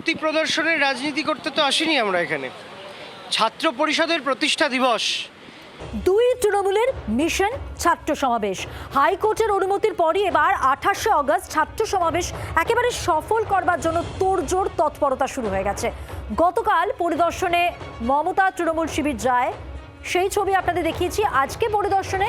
শক্তি প্রদর্শনের রাজনীতি করতে তো আসিনি আমরা এখানে। ছাত্র পরিষদের প্রতিষ্ঠা দিবস। দুই তৃণমূলের মিশন ছাত্র সমাবেশ। হাইকোর্টের অনুমতির পরই এবার 28শে অগস্ট ছাত্র সমাবেশ একেবারে সফল করবার জন্য তোড়জোড় তৎপরতা শুরু হয়ে গেছে। গতকাল পরিদর্শনে মমতা তৃণমূল শিবির যায়, সেই ছবি আপনাদের দেখিয়েছি। আজকে পরিদর্শনে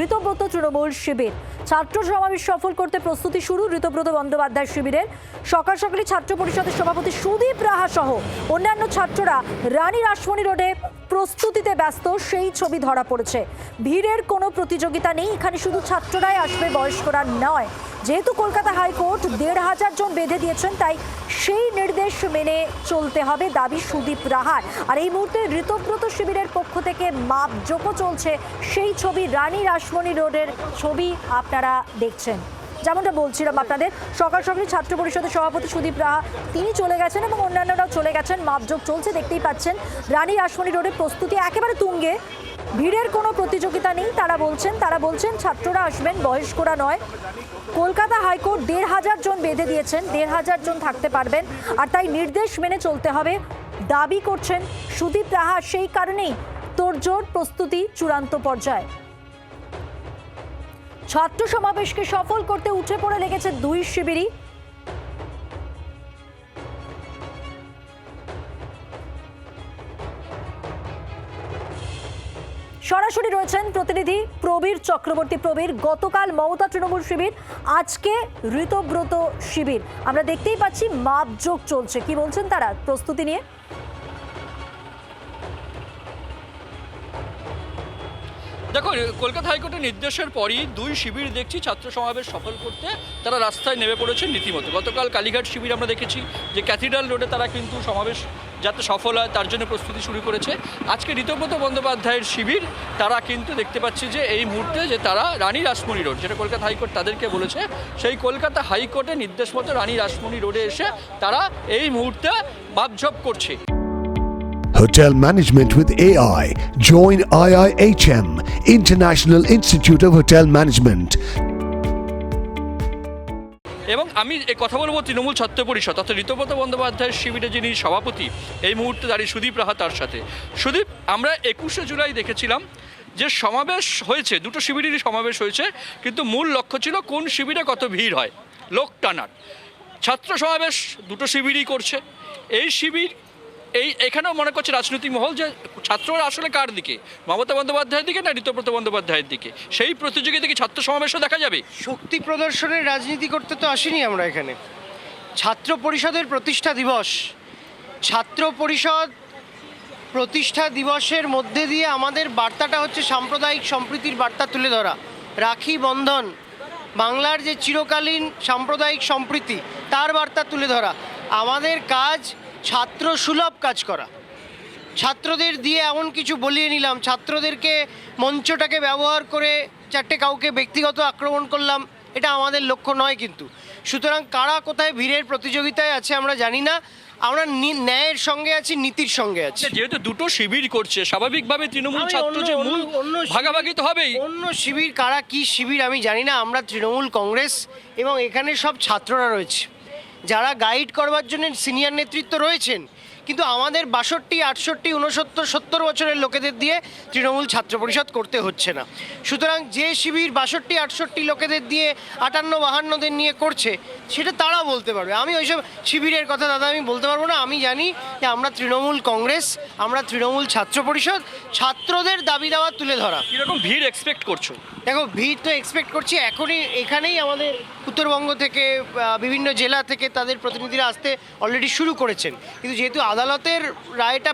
ঋতব্রত তৃণমূল শিবির। ছাত্র সমাবেশ সফল করতে প্রস্তুতি শুরু ঋতব্রত বন্দ্যোপাধ্যায় শিবিরের। সকাল সকালই ছাত্র পরিষদের সভাপতি সুদীপ রাহা সহ অন্যান্য ছাত্ররা রানী রাসমণি রোডে প্রস্তুতিতে ব্যস্ত, সেই ছবি ধরা পড়েছে। ভিড়ের কোনো প্রতিযোগিতা নেই, এখানে শুধু ছাত্ররাই আসবে, বয়স্করা নয়। যেহেতু কলকাতা হাইকোর্ট 1500 জন বেঁধে দিয়েছেন, তাই সেই নির্দেশ মেনে চলতে হবে দাবি সুদীপ রাহার। আর এই মুহূর্তে ঋতব্রত শিবিরের পক্ষ থেকে মাপজোকও চলছে, সেই ছবি রানী রাসমণি রোডের ছবি আপনারা দেখছেন। যেমনটা বলছিলাম আপনাদের, সকাল সকালই ছাত্র পরিষদের সভাপতি সুদীপ রাহা তিনি চলে গেছেন এবং অন্যান্যরাও চলে গেছেন। মাপজোক চলছে, দেখতেই পাচ্ছেন। রানী রাসমণি রোডের প্রস্তুতি একেবারে তুঙ্গে, ভিড়ের কোনো প্রতিযোগিতা নেই। তারা বলছেন ছাত্ররা আসবেন, বয়স্করা নয়। কলকাতা হাইকোর্ট 1500 জন বেঁধে দিয়েছেন, 1500 জন থাকতে পারবেন, আর তাই নির্দেশ মেনে চলতে হবে দাবি করছেন সুদীপ রাহা। সেই কারণেই তোড়জোড় প্রস্তুতি চূড়ান্ত পর্যায়ে। ছাত্র সমাবেশকে সফল করতে উঠে পড়ে লেগেছে দুই শিবিরই। সরাসরি রয়েছেন প্রতিনিধি প্রবীর চক্রবর্তী। প্রবীর, গতকাল মমতা তৃণমূল শিবির, আজকে ঋতব্রত শিবির, আমরা দেখতেই পাচ্ছি মাপজোক চলছে। কি বলছেন তারা প্রস্তুতি নিয়ে? দেখো, কলকাতা হাইকোর্টের নির্দেশের পরই দুই শিবির দেখছি ছাত্র সমাবেশ সফল করতে তারা রাস্তায় নেমে পড়েছেন রীতিমতো। গতকাল কালীঘাট শিবির আমরা দেখেছি যে ক্যাথিড্রাল রোডে তারা কিন্তু সমাবেশ যাতে সফল হয় তার জন্য প্রস্তুতি শুরু করেছে। আজকে ঋতব্রত বন্দ্যোপাধ্যায়ের শিবির, তারা কিন্তু দেখতে পাচ্ছি যে এই মুহূর্তে যে তারা রানী রাসমণি রোড, যেটা কলকাতা হাইকোর্ট তাদেরকে বলেছে, সেই কলকাতা হাইকোর্টের নির্দেশ মতো রানী রাসমণি রোডে এসে তারা এই মুহূর্তে মাপঝোপ করছে। Hotel Management with AI. Join IIHM, International Institute of Hotel Management. এবং আমি এই কথা বলবো তৃণমূল ছাত্র পরিষদ অর্থাৎ ঋতব্রত বন্দ্যোপাধ্যায়ের শিবিরে যিনি সভাপতি এই মুহূর্তে দাঁড়িয়ে সুদীপ রাহা, তার সাথে। সুদীপ, আমরা 21শে জুলাই দেখেছিলাম যে সমাবেশ হয়েছে, দুটো শিবিরেরই সমাবেশ হয়েছে, কিন্তু মূল লক্ষ্য ছিল কোন শিবিরে কত ভিড় হয়, লোক টানার। ছাত্র সমাবেশ দুটো শিবিরই করছে। এই শিবির এখানেও মনে করছে রাজনৈতিক মহল যে ছাত্ররা আসলে কার দিকে, মমতা বন্দ্যোপাধ্যায়ের দিকে না ঋতব্রত বন্দ্যোপাধ্যায়ের দিকে। সেই প্রতিযোগিতা কি ছাত্র সমাবেশও দেখা যাবে? শক্তি প্রদর্শনের রাজনীতি করতে তো আসিনি আমরা এখানে। ছাত্র পরিষদের প্রতিষ্ঠা দিবস। ছাত্র পরিষদ প্রতিষ্ঠা দিবসের মধ্যে দিয়ে আমাদের বার্তাটা হচ্ছে সাম্প্রদায়িক সম্প্রীতির বার্তা তুলে ধরা। রাখি বন্ধন, বাংলার যে চিরকালীন সাম্প্রদায়িক সম্প্রীতি, তার বার্তা তুলে ধরা। আমাদের কাজ ছাত্র সুলভ কাজ করা। ছাত্রদের দিয়ে এমন কিছু বলিয়ে নিলাম, ছাত্রদেরকে মঞ্চটাকে ব্যবহার করে চারটে কাউকে ব্যক্তিগত আক্রমণ করলাম, এটা আমাদের লক্ষ্য নয় কিন্তু। সুতরাং কারা কোথায় ভিড়ের প্রতিযোগিতায় আছে আমরা জানি না, আমরা ন্যায়ের সঙ্গে আছি, নীতির সঙ্গে আছি। যেহেতু দুটো শিবির করছে, স্বাভাবিকভাবে তৃণমূল ছাত্র যে মূল ভাগাভাগি তো হবেই। অন্য শিবির কারা, কি শিবির আমি জানি না। আমরা তৃণমূল কংগ্রেস এবং এখানে সব ছাত্ররা রয়েছে, যারা গাইড করবার জন্য সিনিয়র নেতৃত্ব রয়েছেন, কিন্তু আমাদের 62, 68, 69, 70 বছরের লোকেদের দিয়ে তৃণমূল ছাত্র পরিষদ করতে হচ্ছে না। সুতরাং যে শিবির 62, 68 লোকেদের দিয়ে 58, 52দের নিয়ে করছে, সেটা তারা বলতে পারবে। আমি ওইসব শিবিরের কথা দাদা আমি বলতে পারবো না। আমি জানি যে আমরা তৃণমূল কংগ্রেস, আমরা তৃণমূল ছাত্র পরিষদ, ছাত্রদের দাবি দাওয়া তুলে ধরা। কীরকম ভিড় এক্সপেক্ট করছো? দেখো, ভিড় তো এক্সপেক্ট করছি। এখানেই আমাদের উত্তরবঙ্গ থেকে, বিভিন্ন জেলা থেকে তাদের প্রতিনিধিরা আসতে অলরেডি শুরু করেছেন, কিন্তু যেহেতু আদালতের রায়টা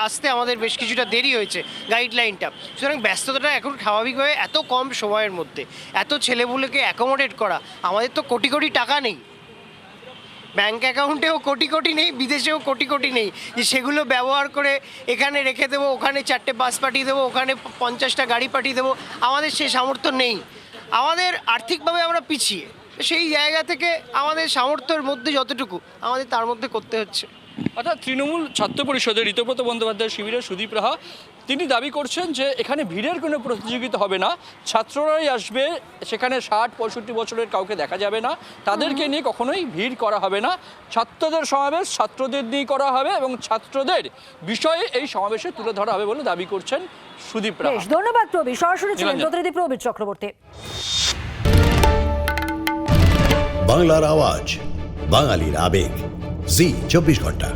আসতে আমাদের বেশ কিছুটা দেরি হয়েছে, গাইডলাইনটা। সুতরাং ব্যস্ততাটা এখন স্বাভাবিকভাবে এত কম সময়ের মধ্যে এত ছেলেপুলেকে অ্যাকোমোডেট করা, আমাদের তো কোটি কোটি টাকা নেই, ব্যাঙ্ক অ্যাকাউন্টেও কোটি কোটি নেই, বিদেশেও কোটি কোটি নেই, যে সেগুলো ব্যবহার করে এখানে রেখে দেবো, ওখানে 4টে বাস পাঠিয়ে দেবো, ওখানে 50টা গাড়ি পাঠিয়ে দেবো। আমাদের সেই সামর্থ্য নেই, আমাদের আর্থিকভাবে আমরা পিছিয়ে। সেই জায়গা থেকে আমাদের সামর্থ্যের মধ্যে যতটুকু আমাদের তার মধ্যে করতে হচ্ছে। অর্থাৎ তৃণমূল ছাত্র পরিষদের ঋতব্রত বন্দ্যোপাধ্যায় শিবিরের সুদীপ রাহা তিনি দাবি করছেন যে এখানে ভিড়ের কোনো প্রতিযোগিতা হবে না, ছাত্ররাই আসবে, সেখানে 60-65 বছরের কাউকে দেখা যাবে না, তাদেরকে নিয়ে কখনোই ভিড় করা হবে না, ছাত্রদের সমাবেশ ছাত্রদের নিয়ে করা হবে এবং ছাত্রদের বিষয়ে এই সমাবেশে তুলে ধরা হবে বলে দাবি করছেন সুদীপ রাহা। বেশ, ধন্যবাদ প্রবীর। সরাসরি ছিলেন নিরঞ্জন। প্রতিনিধি প্রবীর চক্রবর্তী। বাংলার আওয়াজ, বাঙালির আবেগ, জি 24 ঘন্টা।